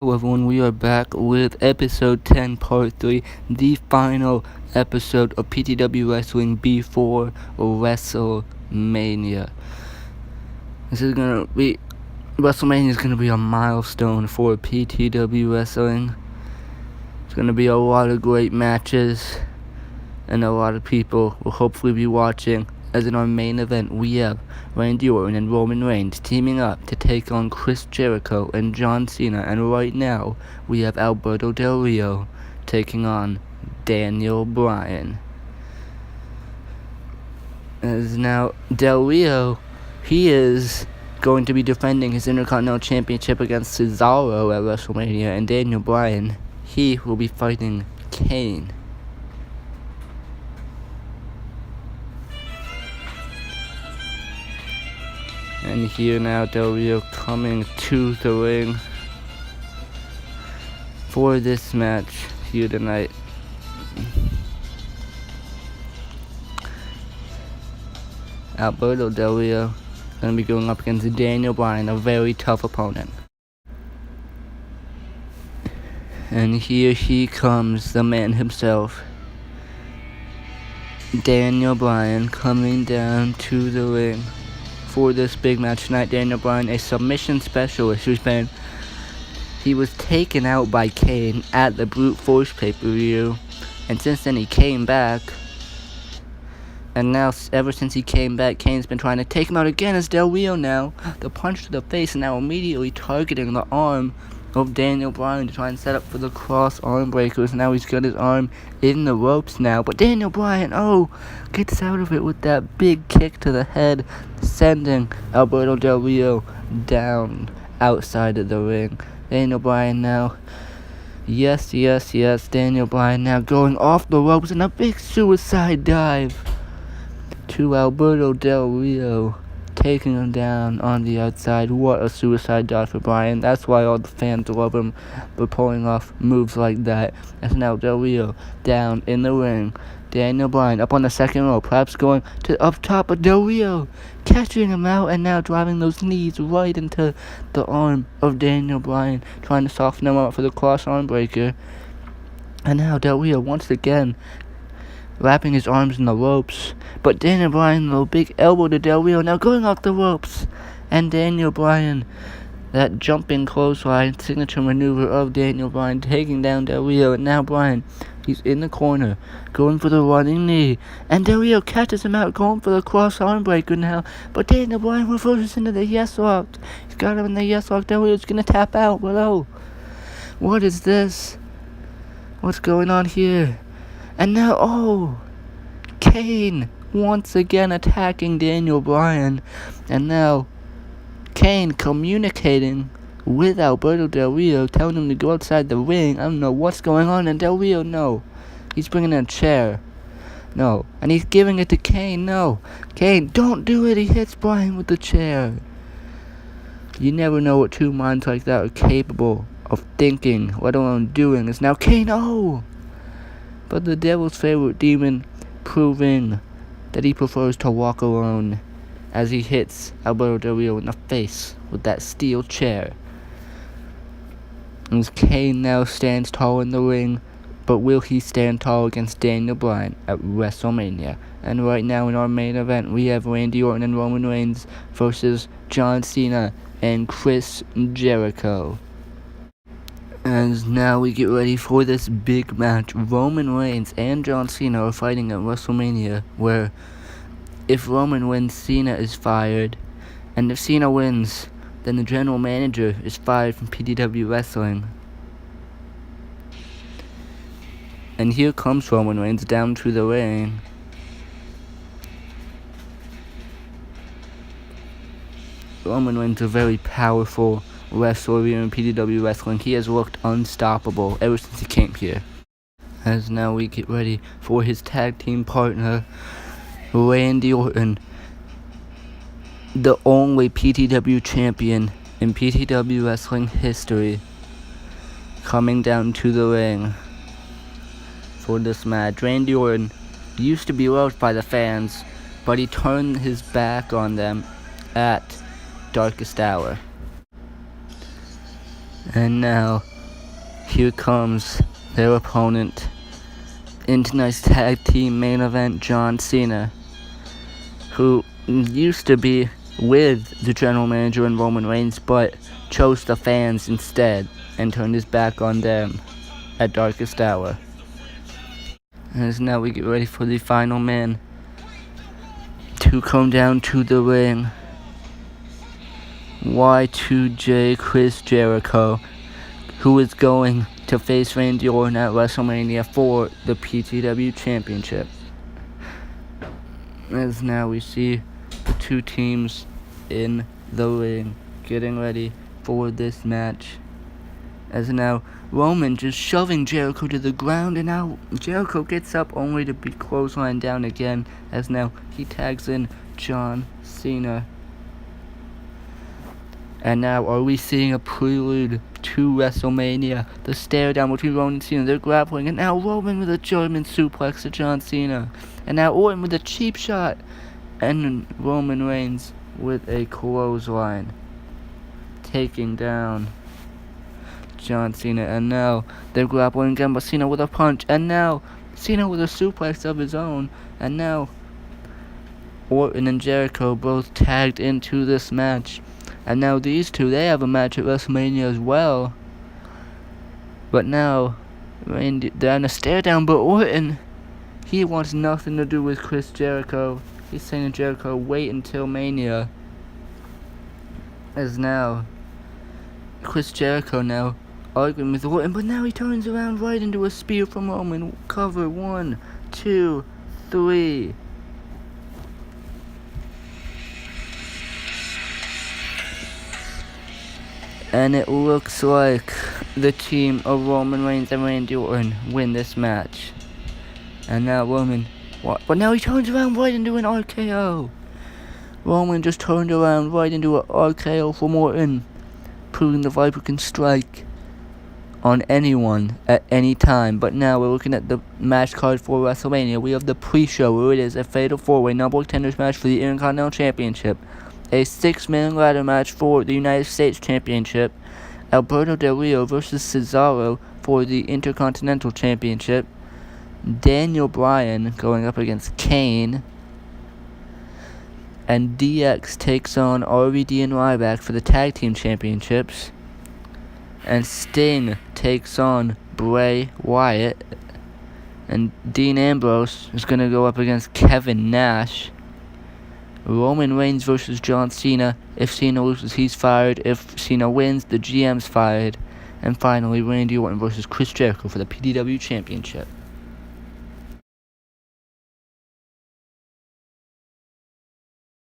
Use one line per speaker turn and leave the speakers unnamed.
Hello everyone, we are back with episode 10 part 3, the final episode of PTW Wrestling before WrestleMania. WrestleMania is gonna be a milestone for PTW Wrestling. It's gonna be a lot of great matches, and a lot of people will hopefully be watching. As in our main event, we have Randy Orton and Roman Reigns teaming up to take on Chris Jericho and John Cena. And right now, we have Alberto Del Rio taking on Daniel Bryan. As now, Del Rio, he is going to be defending his Intercontinental Championship against Cesaro at WrestleMania. And Daniel Bryan, he will be fighting Kane. And here now, Del Rio coming to the ring for this match here tonight. Alberto Del Rio going to be going up against Daniel Bryan, a very tough opponent. And here he comes, the man himself, Daniel Bryan, coming down to the ring for this big match tonight. Daniel Bryan, a submission specialist he was taken out by Kane at the Brute Force pay-per-view, and since then he came back, and now ever since he came back, Kane's been trying to take him out again. As Del Rio now, the punch to the face, and now immediately targeting the arm of Daniel Bryan to try and set up for the cross arm breakers. Now he's got his arm in the ropes now, but Daniel Bryan, gets out of it with that big kick to the head, sending Alberto Del Rio down outside of the ring. Daniel Bryan now, yes, Daniel Bryan now going off the ropes in a big suicide dive to Alberto Del Rio, taking him down on the outside. What a suicide dive for Bryan. That's why all the fans love him for pulling off moves like that. As now Del Rio down in the ring. Daniel Bryan up on the second rope, perhaps going to up top, of Del Rio catching him out and now driving those knees right into the arm of Daniel Bryan, trying to soften him up for the cross arm breaker. And now Del Rio once again wrapping his arms in the ropes, but Daniel Bryan, a big elbow to Del Rio, now going off the ropes, and Daniel Bryan, that jumping clothesline signature maneuver of Daniel Bryan, taking down Del Rio. And now Bryan, he's in the corner, going for the running knee, and Del Rio catches him out, going for the cross arm breaker now, but Daniel Bryan reverses into the yes lock. He's got him in the yes lock. Del Rio's gonna tap out, but what is this? What's going on here? And now, Kane once again attacking Daniel Bryan. And now, Kane communicating with Alberto Del Rio, telling him to go outside the ring. I don't know what's going on. And Del Rio, no. He's bringing in a chair. No. And he's giving it to Kane. No. Kane, don't do it. He hits Bryan with the chair. You never know what two minds like that are capable of thinking, let alone doing. It's now Kane, but the devil's favorite demon proving that he prefers to walk alone as he hits Alberto Del Rio in the face with that steel chair. As Kane now stands tall in the ring, but will he stand tall against Daniel Bryan at WrestleMania? And right now in our main event, we have Randy Orton and Roman Reigns versus John Cena and Chris Jericho. As now we get ready for this big match. Roman Reigns and John Cena are fighting at WrestleMania, where if Roman wins, Cena is fired, and if Cena wins, then the general manager is fired from PTW Wrestling. And here comes Roman Reigns down to the ring. Roman Reigns, a very powerful wrestler here in PTW Wrestling. He has looked unstoppable ever since he came here. As now we get ready for his tag team partner, Randy Orton, the only PTW champion in PTW Wrestling history, coming down to the ring for this match. Randy Orton used to be loved by the fans, but he turned his back on them at Darkest Hour. And now, here comes their opponent in tonight's tag team main event, John Cena, who used to be with the general manager and Roman Reigns, but chose the fans instead and turned his back on them at Darkest Hour. And as now we get ready for the final man to come down to the ring. Y2J Chris Jericho, who is going to face Randy Orton at WrestleMania for the PTW Championship. As now we see the two teams in the ring getting ready for this match. As now Roman just shoving Jericho to the ground, and now Jericho gets up only to be clotheslined down again, as now he tags in John Cena. And now are we seeing a prelude to WrestleMania? The stare down between Roman and Cena, they're grappling, and now Roman with a German suplex to John Cena. And now Orton with a cheap shot, and Roman Reigns with a clothesline, taking down John Cena. And now they're grappling again, but Cena with a punch, and now Cena with a suplex of his own. And now Orton and Jericho both tagged into this match. And now these two, they have a match at WrestleMania as well. But now they're in a stare down, but Orton, he wants nothing to do with Chris Jericho. He's saying to Jericho, wait until Mania. As now Chris Jericho now arguing with Orton, but now he turns around right into a spear from Roman. Cover 1, 2, 3. And it looks like the team of Roman Reigns and Randy Orton win this match. And now Roman, but now he turns around right into an RKO. Roman just turned around right into an RKO from Orton, proving the Viper can strike on anyone at any time. But now we're looking at the match card for WrestleMania. We have the pre-show, where it is a fatal 4-way number contenders match for the Intercontinental Championship, a 6-man ladder match for the United States Championship, Alberto Del Rio versus Cesaro for the Intercontinental Championship, Bryan going up against Kane, and DX takes on RVD and Ryback for the Tag Team Championships, and Sting takes on Bray Wyatt, and Dean Ambrose is going to go up against Kevin Nash. Roman Reigns versus John Cena. If Cena loses, he's fired. If Cena wins, the GM's fired. And finally, Randy Orton versus Chris Jericho for the PTW Championship.